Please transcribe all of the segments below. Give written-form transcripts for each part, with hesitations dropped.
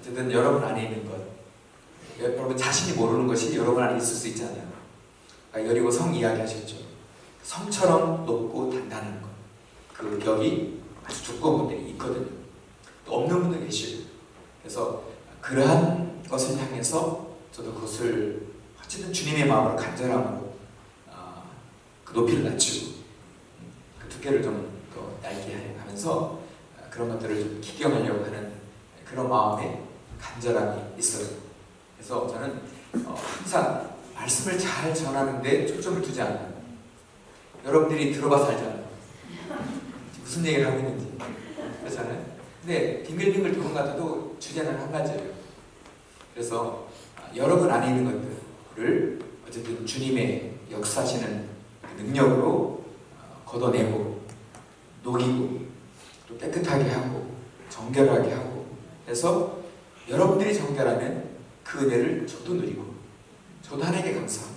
어쨌든 여러분 안에 있는 것, 여러분 자신이 모르는 것이 여러분 안에 있을 수 있잖아요. 그러니까 여리고 성 이야기 하셨죠. 성처럼 높고 단단한 것, 그 벽이 아주 두꺼운 것들이 있거든요. 또 없는 분도 계시고. 그래서 그러한 것을 향해서 저도 그것을 어쨌든 주님의 마음으로 간절함으로 그 높이를 낮추고 그 두께를 좀 더 얇게 하면서 그런 것들을 좀 기경하려고 하는 그런 마음에 간절함이 있어요. 그래서 저는 항상 말씀을 잘 전하는데 초점을 두지 않아요. 여러분들이 들어봐서 알잖아요. 무슨 얘기를 하고 있는지. 그렇잖아요. 근데 빙글빙글 도는 것 같아도 주제는 한 가지예요. 그래서 여러분 안에 있는 것들을 어쨌든 주님의 역사하시는 능력으로 걷어내고 녹이고 또 깨끗하게 하고 정결하게 하고 해서 여러분들이 정결하면 그 은혜를 저도 누리고 저도 하나님께 감사하고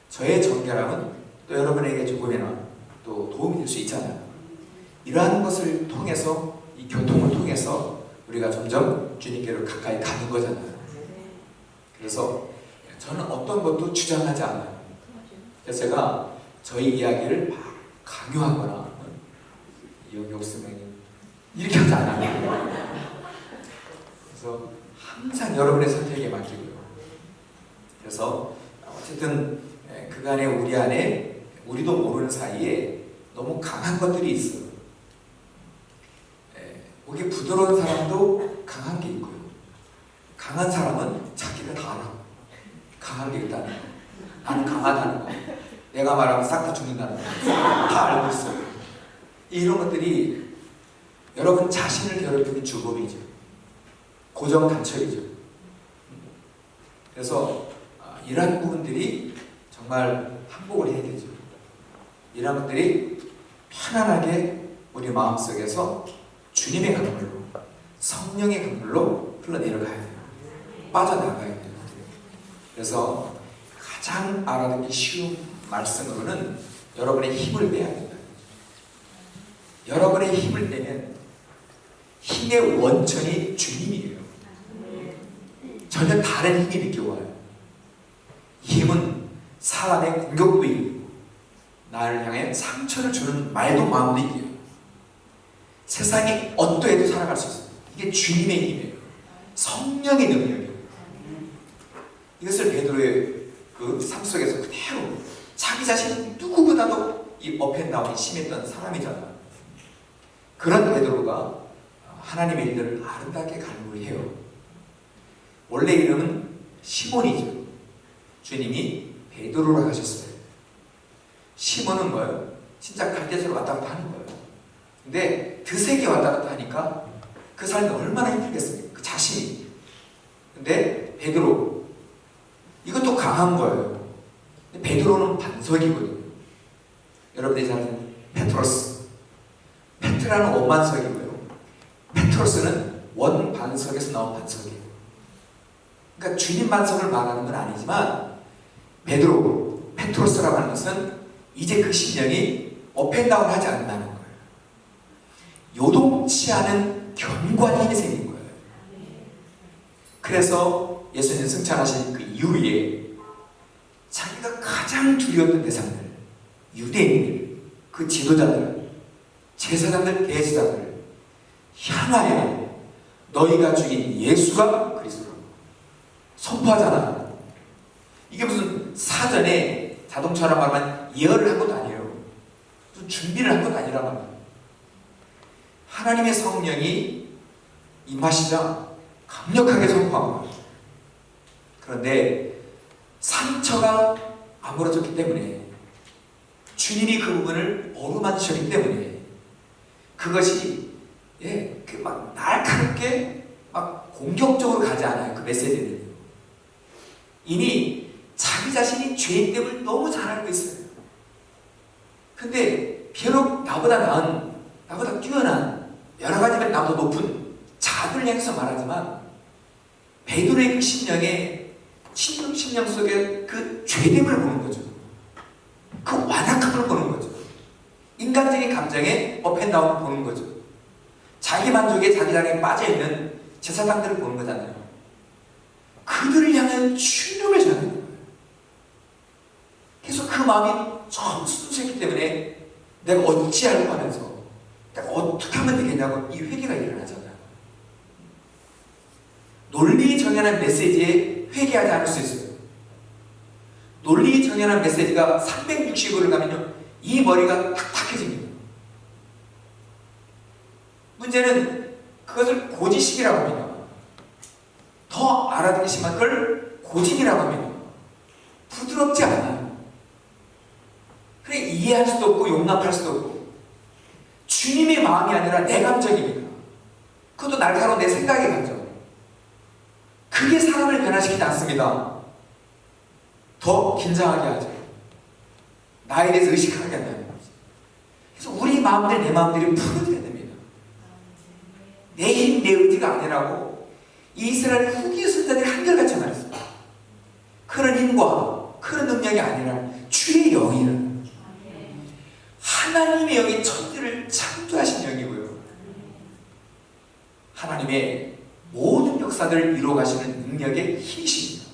저의 정결함은 또 여러분에게 조금이나 또 도움이 될 수 있잖아요. 이러한 것을 통해서 이 교통을 통해서 우리가 점점 주님께로 가까이 가는 거잖아요. 그래서 저는 어떤 것도 주장하지 않아요. 그래서 제가 저희 이야기를 막 강요하거나 욕쓰면 이렇게 하지 않아요. 그래서 항상 여러분의 선택에 맡기고요. 그래서 어쨌든 그간에 우리 안에 우리도 모르는 사이에 너무 강한 것들이 있어요. 목이 부드러운 사람도 강한 게 있고요. 강한 사람은 자기가 다 알아. 강한 게 있다는 거. 나는 강하다는 거. 내가 말하면 싹 다 죽는다는 거. 다 알고 있어요. 이런 것들이 여러분 자신을 괴롭히는 주범이죠. 고정 단철이죠. 그래서 이러한 부분들이 정말 항복을 해야 되죠. 이러한 것들이 편안하게 우리 마음속에서 주님의 강물로, 성령의 강물로 흘러내려가야 돼요. 빠져나가야 돼요. 그래서 가장 알아듣기 쉬운 말씀으로는 여러분의 힘을 내야 된다. 여러분의 힘을 내면 힘의 원천이 주님이에요. 전혀 다른 힘이 느껴와요. 힘은 사람의 공격도 이기고 나를 향해 상처를 주는 말도 마음도 이겨요. 세상이 어떠해도 살아갈 수 있어요. 이게 주님의 힘이에요. 성령의 능력이에요. 이것을 베드로의 그 삶 속에서 그대로 자기 자신은 누구보다도 이 업앤다운이 심했던 사람이잖아요. 그런 베드로가 하나님의 일들을 아름답게 갈무리해요. 원래 이름은 시몬이죠. 주님이 베드로라고 하셨어요. 시몬은 뭐예요? 진짜 갈대서로 왔다 갔다 하는 거예요. 근데 드세게 왔다 갔다 하니까 그 삶이 얼마나 힘들겠습니까? 그 자신이. 근데 베드로 이것도 강한 거예요. 근데 베드로는 반석이거든요. 여러분들이 잘 아는 페트로스. 페트라는 원반석이고요. 페트로스는 원반석에서 나온 반석이에요. 그러니까 주님 반석을 말하는 건 아니지만 베드로, 페트로스라고 하는 것은 이제 그 심령이 업앤다운 하지 않는다는 거예요. 요동치 않은 견고한 힘이 생긴 거예요. 그래서 예수님 승천하신 그 이후에 자기가 가장 두려웠던 대상들, 유대인들, 그 지도자들, 제사장들, 대제사장들 향하여 너희가 죽인 예수가 그리스도라고 선포하잖아. 이게 무슨 사전에 자동차로 말하면 예언을 한 것도 아니에요. 무슨 준비를 한 것도 아니란 말이에요. 하나님의 성령이 임하시자 강력하게 선포한 거예요. 그런데 상처가 아물어졌기 때문에 주님이 그 부분을 어루만지셨기 때문에 그것이 막 날카롭게 막 공격적으로 가지 않아요. 그 메시지는 이미 자기 자신이 죄인 됨을 너무 잘 알고 있어요. 근데 비록 나보다 나은, 나보다 뛰어난, 여러 가지면 나보다 높은 자들 향해서 말하지만 베드로의 그 심령 속에 그 죄됨을 보는 거죠. 그 완악함을 보는 거죠. 인간적인 감정에 업앤다운을 보는 거죠. 자기 만족에 자기 자랑에 빠져있는 제사장들을 보는 거잖아요. 그들을 향한 주님을 전하는 거예요. 그래서 그 마음이 처음 순수했기 때문에 내가 어찌할까 하면서 내가 어떻게 하면 되겠냐고 이 회개가 일어나잖아요. 논리 정연한 메시지에 회개하지 않을 수 있어요. 논리 정연한 메시지가 360을 가면요, 이 머리가 탁탁해집니다. 문제는 그것을 고지식이라고 합니다. 더 알아듣기 심한 걸 고집이라고 합니다. 부드럽지 않아요. 그래, 이해할 수도 없고 용납할 수도 없고, 주님의 마음이 아니라 내 감정입니다. 그것도 날카로운 내 생각의 감정. 그게 사람을 변화시키지 않습니다. 더 긴장하게 하죠. 나에 대해서 의식하게 한다는 거죠. 그래서 우리 마음들, 내 마음들이 풀어져야 됩니다. 내 힘, 내 의지가 아니라고 이스라엘 후기 선자들이 한결같이 말했습니다. 그런 힘과 그런 능력이 아니라 주의 영이라는, 하나님의 영이 천지를 창조하신 영이고요, 하나님의 모든 역사들을 이루어가시는 능력의 힘이십니다.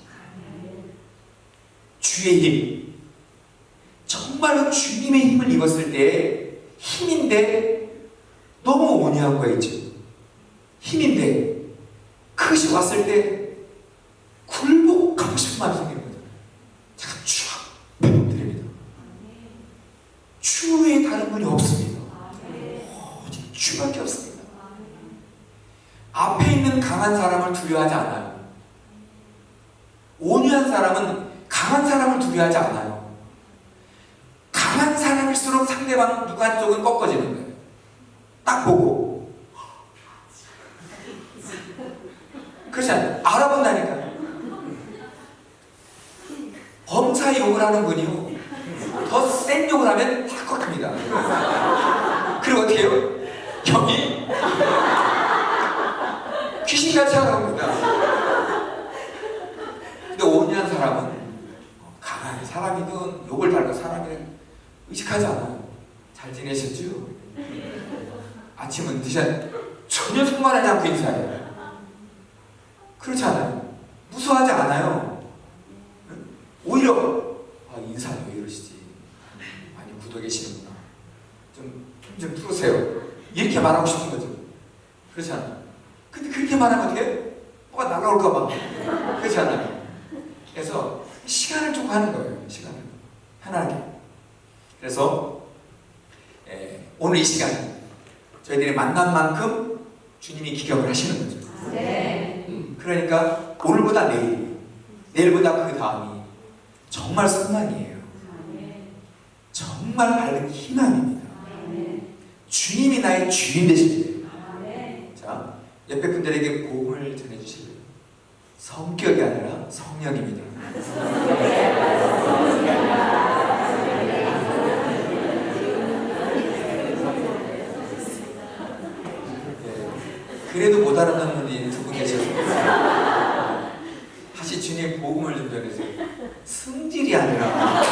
주의 힘, 정말로 주님의 힘을 입었을 때 힘인데 너무 온유한 거 있죠. 힘인데 그것이 왔을 때 굴복하고 싶은 마음이 생기는 거죠. 제가 쫙 드립니다. 주의 다른 분이 없습니다. 오직 주밖에 없습니다. 앞에 있는 강한 사람을 두려워하지 않아요. 온유한 사람은 강한 사람을 두려워하지 않아요. 강한 사람일수록 상대방 누구 한쪽은 꺾어지는 거예요. 딱 보고. 그렇지 않아요? 알아본다니까요. 범사 욕을 하는 분이요, 더 센 욕을 하면 다 꺾입니다. 그리고 어떻게 해요? 형이 귀신같이 하는 겁니다. 근데 온유한 사람은 강한 사람이든 욕을 달고 사람이든 의식하지 않아요. 잘 지내셨죠? 아침은 전혀 속말하지 않고 인사해요. 그렇지 않아요. 무서워하지 않아요. 오히려 인사 왜 이러시지? 많이 굳어 계시는구나. 좀 풀으세요. 이렇게 말하고 싶은 거죠. 그렇지 않아요. 근데 그렇게 말하면 어떻게 해요? 뭐가 날아올까봐. 그렇지 않아요. 그래서 시간을 좀 하는 거예요. 시간을 편하게. 그래서 오늘 이 시간 저희들이 만난 만큼 주님이 기억을 하시는 거죠. 네. 그러니까 오늘보다 내일, 내일보다 그 다음이 정말 선망이에요. 정말 밝은 희망입니다. 주님이 나의 주인 되실 때, 자, 옆에 분들에게 복음을 전해주실래요? 성격이 아니라 성령입니다. 그래도 못 알아듣는 분이 두 분 계셔서 다시 주님 복음을 좀 전해주세요. 승질이 아니라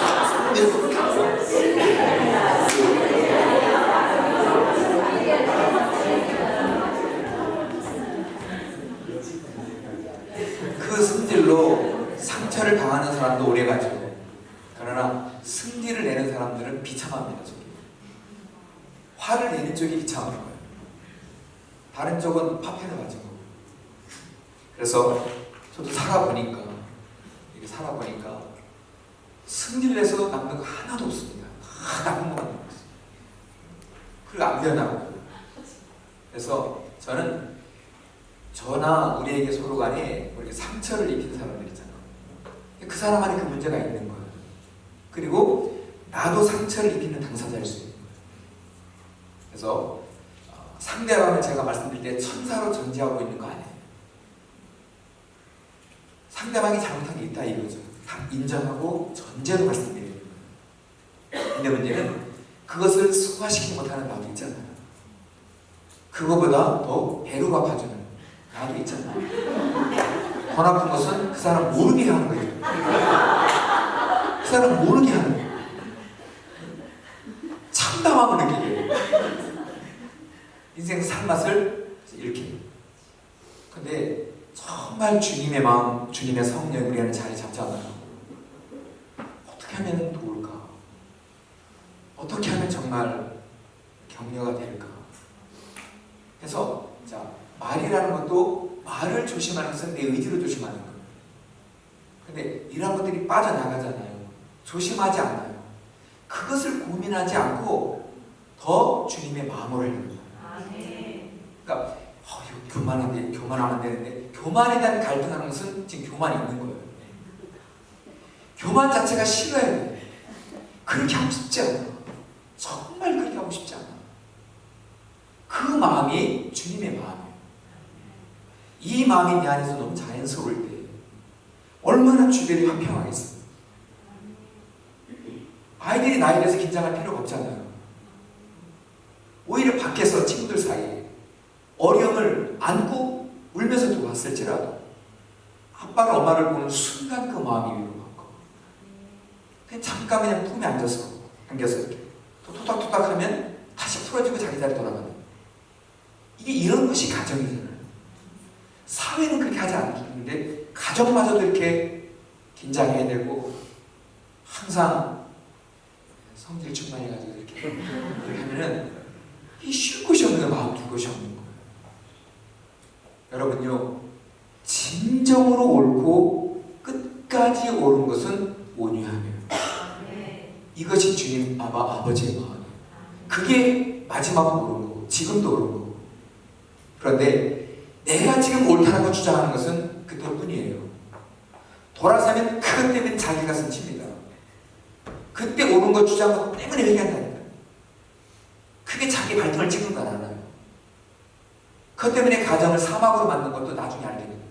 그 승질로 상처를 당하는 사람도 오래가죠. 그러나 승질을 내는 사람들은 비참합니다. 화를 내는 쪽이 비참한 거예요. 다른 쪽은 파편을 가지고. 그래서 저도 살아보니까, 이렇게 살아보니까 승질 내서 남는 거 하나도 없습니다. 다 나쁜 것만 남았어요. 그리고 안 변하고. 그래서 저는 저나 우리에게 서로 간에 우리 상처를 입히는 사람들 있잖아요. 그 사람 안에 그 문제가 있는 거예요. 그리고 나도 상처를 입히는 당사자일 수 있는 거예요. 그래서 상대방을 제가 말씀드릴 때 천사로 전제하고 있는 거 아니에요. 상대방이 잘못한 게 있다 이거죠. 다 인정하고 전제로 말씀드리는 거예요. 근데 문제는 그것을 소화시키지 못하는 나도 있잖아요. 그거보다 더 배로 갚아주는 나도 있잖아요. 더 나쁜 것은 그 사람 모르게 하는 거예요. 그 사람 모르게 하는 거예요. 참담함을 느끼게. 인생 살 맛을 이렇게 근데 정말 주님의 마음, 주님의 성령 우리 안에 자리 잡잖아요. 어떻게 하면 도울까? 어떻게 하면 정말 격려가 될까? 그래서 자, 말이라는 것도 말을 조심하는 것은 내 의지로 조심하는 거예요. 근데 이런 것들이 빠져나가잖아요. 조심하지 않아요. 그것을 고민하지 않고 더 주님의 마음을 하는 거예요. 그러니까 이거 교만하면 되는데 교만에 대한 갈등하는 것은 지금 교만이 있는 거예요. 교만 자체가 싫어야 돼. 그렇게 하고 싶지 않아. 정말 그렇게 하고 싶지 않아. 그 마음이 주님의 마음이에요. 이 마음이 내 안에서 너무 자연스러울 때 얼마나 주변이 화평하겠어요. 아이들이 나에 대해서 긴장할 필요가 없잖아요. 오히려 밖에서 친구들 사이에 어려움을 안고 울면서 들어왔을지라도 아빠가 엄마를 보는 순간 그 마음이 위로받고 그냥 잠깐 그냥 품에 안겨서 이렇게 토닥토닥 하면 다시 풀어지고 자기 자리 돌아가는, 이게 이런 것이 가정이잖아요. 사회는 그렇게 하지 않는데 가정마저도 이렇게 긴장해야 되고 항상 성질 충만해가지고 이렇게 하면은 이 쉴 곳이 없는 거예요. 마음 둘 곳이 없는 거예요. 여러분요, 진정으로 옳고 끝까지 옳은 것은 온유함이에요. 이것이 주님 아버지의 마음이에요. 그게 마지막으로 옳은 거고 지금도 옳은 거고. 그런데 내가 지금 옳다는 걸 주장하는 것은 그때뿐이에요. 돌아서면 그것 때문에 자기 가슴 칩니다. 그때 옳은 걸 주장하는 것 때문에 회개한다니까요. 그게 자기 발등을 찍은 건 알아요. 그것 때문에 가정을 사막으로 만든 것도 나중에 알게 됩니다.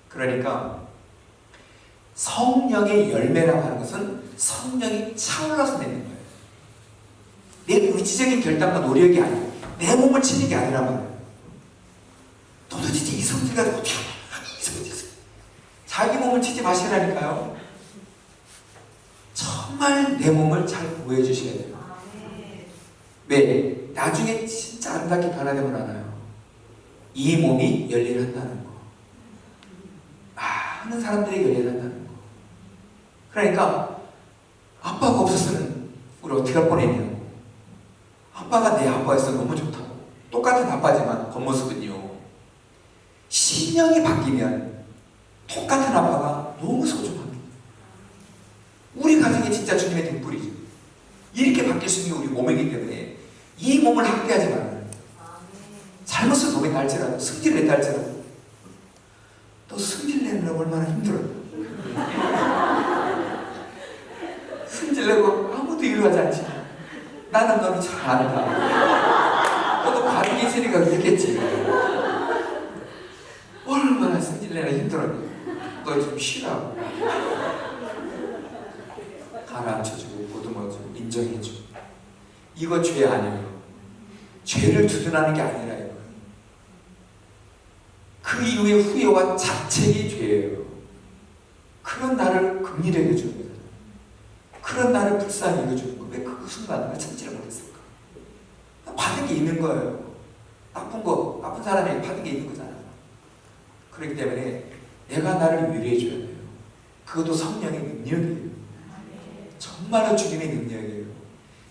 그러니까 성령의 열매라고 하는 것은 성령이 차올라서 내는 거예요. 내 의지적인 결단과 노력이 아니에요. 내 몸을 치는 게 아니란 말이에요. 도대체 이성질 가지고 어떻게 이성질 자기 몸을 치지 마시라니까요. 정말 내 몸을 잘 보호해 주셔야 돼요. 왜? 나중에 진짜 아름답게 변화되면 알아요. 이 몸이 열일한다는 거. 많은 사람들이 열일한다는 거. 그러니까 아빠가 없었으면 우리 어떻게 할 뻔했냐고. 아빠가 내 아빠였어 너무 좋다고. 똑같은 아빠지만 겉모습은요. 신령이 바뀌면 똑같은 아빠가 너무 소중합니다. 우리 가정이 진짜 주님의 등불이죠. 이렇게 바뀔 수 있는 게 우리 몸이기 때문에 이 몸을 학대하지 말아요. 잘못을 몸에 달지라도 승질을 냈다 할지라도 또 승질 내는 거 얼마나 힘들어요. 승질 내고 아무도 위로하지 않지. 나는 너를 잘 안다. 너도 바르게 있으니까 그랬겠지. 얼마나 승질 내는 힘들어요. 너 좀 쉬라고. 가라앉혀주고 보듬어주고 인정해주고. 이거 죄 아니에요. 죄를 두둔하는 게 아니라 이거. 그 이후의 후회와 자책이 죄예요. 그런 나를 긍휼히 여겨주는 거잖아요. 그런 나를 불쌍히 여겨주는 거. 왜 그 순간 내가 참지를 못했을까? 받은 게 있는 거예요. 나쁜 사람에게 받은 게 있는 거잖아요. 그렇기 때문에 내가 나를 위로해줘야 돼요. 그것도 성령의 능력이에요. 정말로 주님의 능력이에요.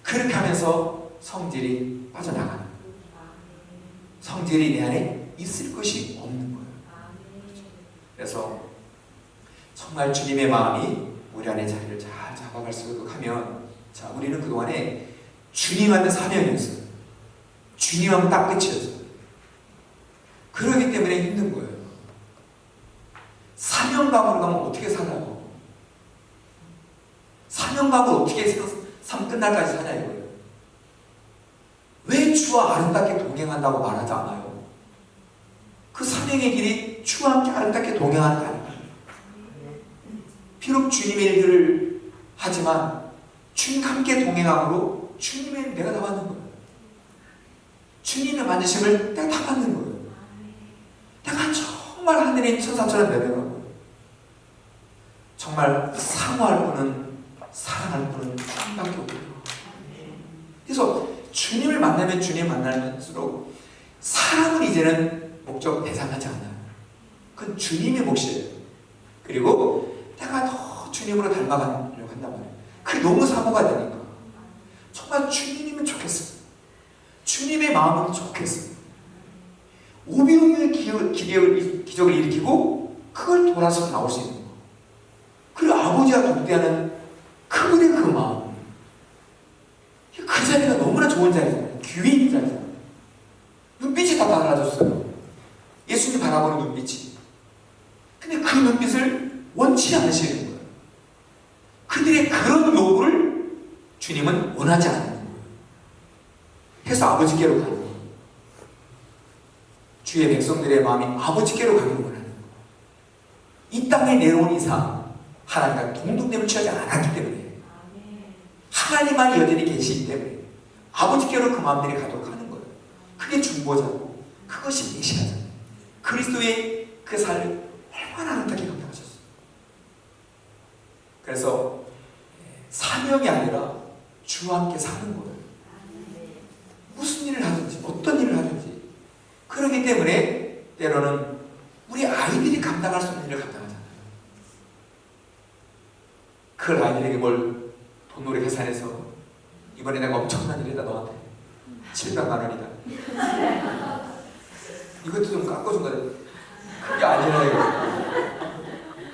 그렇게 하면서 성질이 빠져나가는 거예요. 성질이 내 안에 있을 것이 없는 거예요. 그래서 정말 주님의 마음이 우리 안에 자리를 잘 잡아갈 수 있도록 하면, 자, 우리는 그동안에 주님하면 사명이었어요. 주님하면 딱 끝이었어요. 그러기 때문에 힘든 거예요. 사명감으로 가면 어떻게 살아요? 사명감을 어떻게 해서 삶 끝날까지 사냐 이거예요. 왜 주와 아름답게 동행한다고 말하지 않아요? 그 사명의 길이 주와 함께 아름답게 동행하는 거 아닌가요? 비록 주님의 일들을 하지만 주님과 함께 동행함으로 주님의 내가 다 받는 거예요. 주님의 만지심을 내가 다 받는 거예요. 내가 정말 하늘의 천사처럼 내려가고 정말 사모할 분은 사랑할 분은 주님밖에 없고요. 그래서 주님을 만나면 주님 만날수록 사랑은 이제는 목적 대상하지 않아요. 그건 주님의 몫이에요. 그리고 내가 더 주님으로 닮아가려고 한단 말이에요. 그게 너무 사모가 되니까 정말 주님이면 좋겠어요. 주님의 마음은 좋겠어요. 오병이어의 기적을 일으키고 그걸 돌아서 나올 수 있는 거. 그리고 아버지와 동대하는 그분의 그 마음. 그 자리가 너무나 좋은 자리잖아요. 기회 있는 자리잖아요. 눈빛이 다 달라졌어요. 예수님 바라보는 눈빛이. 근데 그 눈빛을 원치 않으시는 거예요. 그들의 그런 요구를 주님은 원하지 않는 거예요. 해서 아버지께로 가는 거예요. 주의 백성들의 마음이 아버지께로 가기를 원하는 거예요. 이 땅에 내려온 이상 하나님과 동등됨을 취하지 않았기 때문에 하나님만 여전히 계시기 때문에 아버지께로 그 마음들이 가도록 하는 거예요. 그게 중보자고 그것이 메시아잖아요. 그리스도의 그 삶을 얼마나 아름답게 감당하셨어요. 그래서 사명이 아니라 주와 함께 사는 거예요. 무슨 일을 하든지 어떤 일을 하든지. 그렇기 때문에 때로는 우리 아이들이 감당할 수 없는 일을 감당하잖아요. 그 아이들에게 뭘 돈으로 계산해서 이번에 내가 엄청난 일이다 너한테 700만 원이다 이것도 좀 깎아준 거다. 그게 아니라